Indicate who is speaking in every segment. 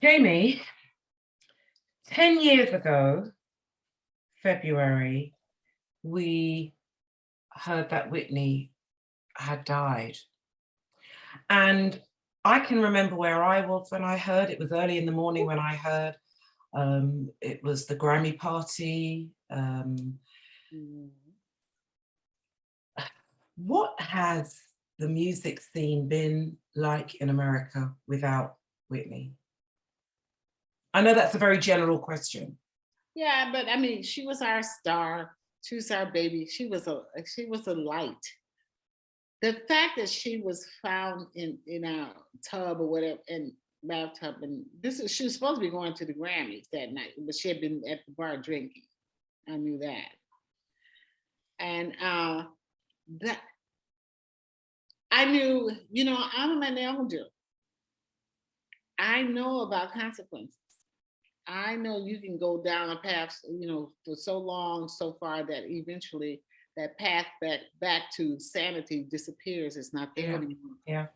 Speaker 1: Jamie, 10 years ago, February, we heard that Whitney had died. And I can remember where I was when I heard. It was early in the morning when I heard. It was the Grammy party. What has the music scene been like in America without Whitney? I know that's a very general question.
Speaker 2: Yeah, but I mean, she was our star. She was our baby. She was a light. The fact that she was found in our tub or whatever in bathtub, and she was supposed to be going to the Grammys that night, but she had been at the bar drinking. I knew that, and that I knew. I'm an elder. I know about consequences. I know you can go down a path, for so long, so far that eventually that path back to sanity disappears. It's not there
Speaker 1: Yeah.
Speaker 2: anymore.
Speaker 1: Yeah.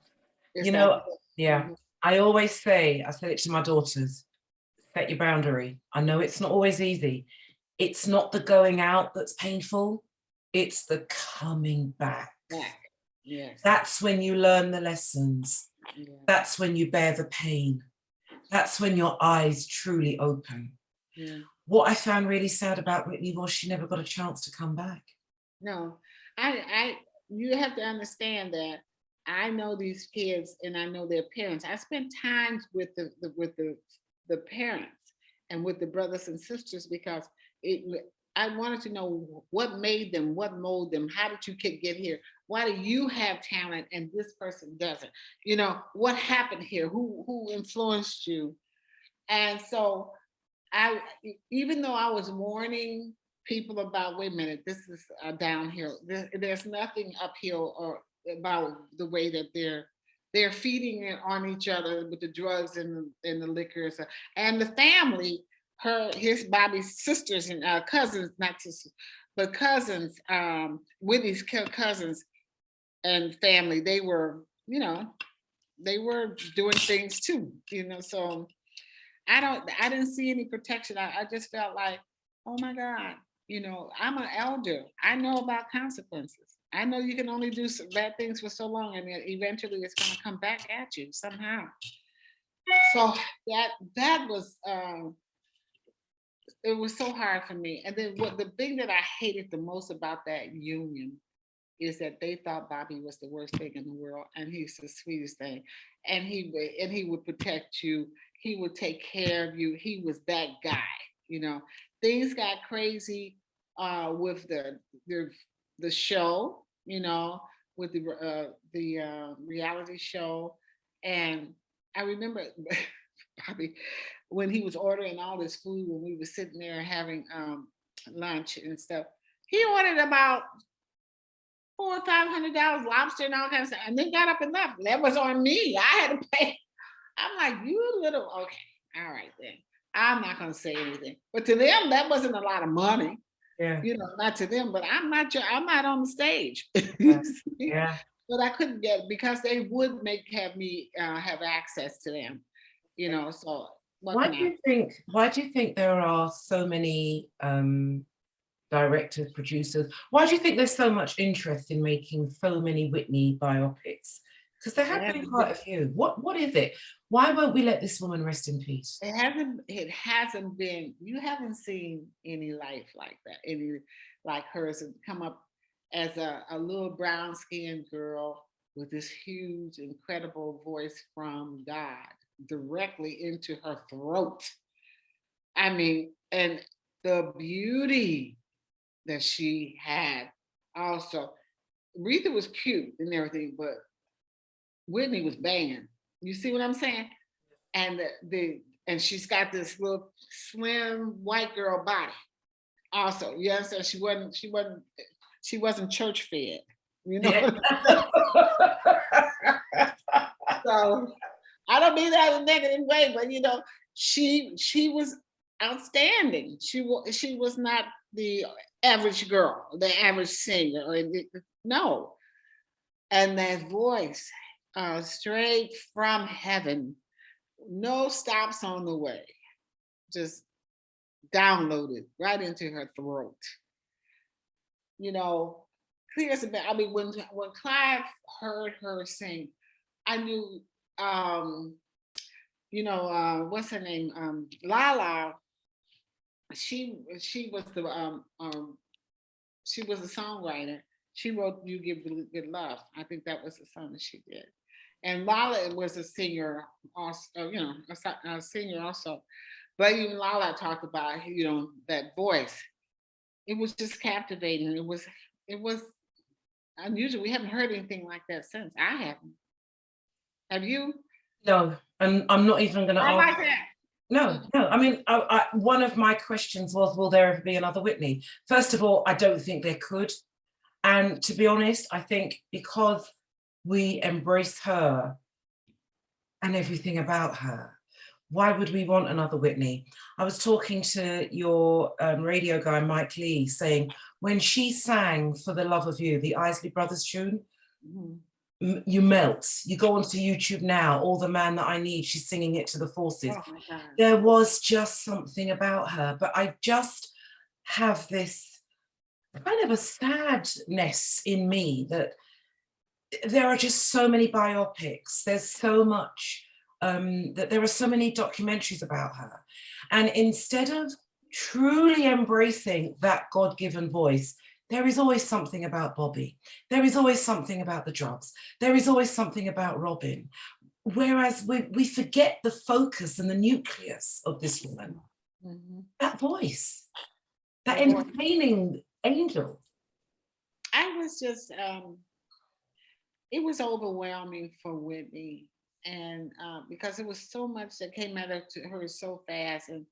Speaker 2: It's not
Speaker 1: Yeah. I said it to my daughters, set your boundary. I know it's not always easy. It's not the going out that's painful. It's the coming back.
Speaker 2: Yes.
Speaker 1: That's when you learn the lessons.
Speaker 2: Yeah.
Speaker 1: That's when you bear the pain. That's when your eyes truly open.
Speaker 2: Yeah.
Speaker 1: What I found really sad about Whitney was she never got a chance to come back.
Speaker 2: No, you have to understand that I know these kids and I know their parents. I spent times with the parents and with the brothers and sisters because I wanted to know what made them, what molded them. How did you get here? Why do you have talent and this person doesn't? What happened here? Who influenced you? And so even though I was warning people about, wait a minute, this is downhill. There's nothing uphill or about the way that they're feeding it on each other with the drugs and the liquors and the family. His Bobby's sisters and cousins, not sisters, but cousins. Whitney's cousins and family. They were, they were doing things too. So I didn't see any protection. I just felt like, oh my God, I'm an elder. I know about consequences. I know you can only do some bad things for so long, and then eventually it's going to come back at you somehow. So that was it was so hard for me. And then the thing that I hated the most about that union is that they thought Bobby was the worst thing in the world, and he's the sweetest thing, and he would protect you. He would take care of you. He was that guy. Things got crazy with the show. With the reality show, and I remember Bobby when he was ordering all this food when we were sitting there having lunch and stuff. He ordered about $400 or $500 lobster and all kinds of stuff, and then got up and left. That was on me. I had to pay. I'm like, you little okay, all right then. I'm not gonna say anything. But to them, that wasn't a lot of money.
Speaker 1: Yeah.
Speaker 2: Not to them, but I'm not on the stage.
Speaker 1: Yeah.
Speaker 2: But I couldn't get because they would have me have access to them. So
Speaker 1: why do you think there are so many directors, producers? Why do you think there's so much interest in making so many Whitney biopics? Because there have been quite a few. What is it? Why won't we let this woman rest in peace?
Speaker 2: It hasn't been, you haven't seen any life like that, any like hers come up as a little brown skinned girl with this huge, incredible voice from God directly into her throat. I mean, and the beauty that she had also. Aretha was cute and everything, but Whitney was banging. You see what I'm saying? And and she's got this little slim white girl body. Also, you understand? She wasn't church fed.
Speaker 1: Yeah.
Speaker 2: So I don't mean that in a negative way, but she was outstanding. She was not the average girl, the average singer. No, and that voice, straight from heaven, no stops on the way, just downloaded right into her throat. You know, clear as a bell. I mean, when Clive heard her sing, I knew, what's her name? Lala. She was the she was a songwriter. She wrote "You Give Good Love." I think that was the song that she did. And Lala was a singer, also, a singer also. But even Lala talked about, that voice. It was just captivating. It was unusual. We haven't heard anything like that since. I haven't. Have you?
Speaker 1: No, and I'm not even going to
Speaker 2: I
Speaker 1: ask.
Speaker 2: like that.
Speaker 1: No. I mean, one of my questions was, will there ever be another Whitney? First of all, I don't think there could. And to be honest, I think because we embrace her and everything about her, why would we want another Whitney? I was talking to your radio guy, Mike Lee, saying when she sang For the Love of You, the Isley Brothers tune, you melt. You go onto YouTube now, All the Man That I Need, she's singing it to the forces.
Speaker 2: Oh my God.
Speaker 1: There was just something about her, but I just have this kind of a sadness in me that there are just so many biopics. There's so much, that there are so many documentaries about her. And instead of truly embracing that God-given voice, there is always something about Bobby. There is always something about the drugs. There is always something about Robin. Whereas we forget the focus and the nucleus of this woman. That voice, that entertaining angel.
Speaker 2: I was just, it was overwhelming for Whitney. And because it was so much that came out of her so fast. And,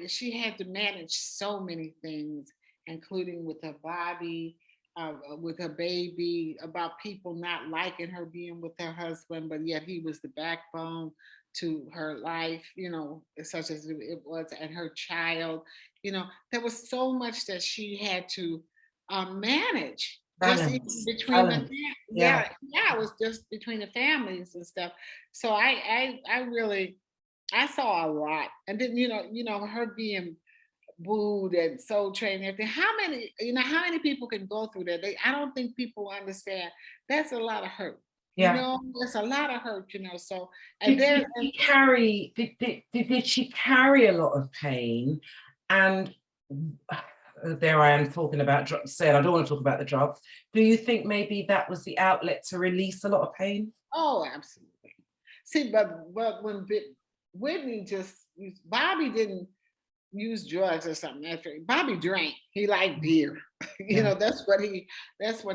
Speaker 2: she had to manage so many things, including with her body, with her baby, about people not liking her being with her husband, but yet he was the backbone to her life, such as it was, and her child. There was so much that she had to manage.
Speaker 1: Balance.
Speaker 2: Between
Speaker 1: Balance.
Speaker 2: it was just between the families and stuff. So I really, I saw a lot. And then her being booed and Soul Train and everything. How many people can go through that? I don't think people understand. That's a lot of hurt.
Speaker 1: Yeah.
Speaker 2: It's a lot of hurt. So
Speaker 1: did she carry a lot of pain? And there I am talking about drugs. I don't want to talk about the drugs. Do you think maybe that was the outlet to release a lot of pain?
Speaker 2: Oh, absolutely. See, but when Whitney Bobby didn't use drugs or something. After Bobby drank, he liked beer. That's what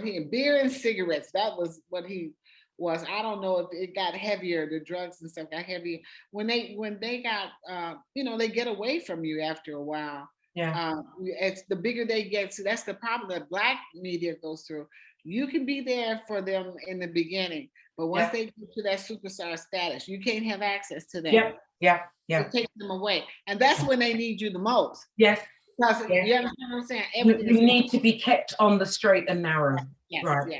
Speaker 2: he beer and cigarettes. That was what he was. I don't know if it got heavier. The drugs and stuff got heavier when they got they get away from you after a while.
Speaker 1: Yeah.
Speaker 2: It's the bigger they get. So that's the problem that Black media goes through. You can be there for them in the beginning, but once they get to that superstar status, you can't have access to them.
Speaker 1: Yeah.
Speaker 2: It takes them away, and that's when they need you the most.
Speaker 1: Yes.
Speaker 2: Because you understand what I'm saying?
Speaker 1: You need to be kept on the straight and narrow.
Speaker 2: Yes.
Speaker 1: Right.
Speaker 2: Yes.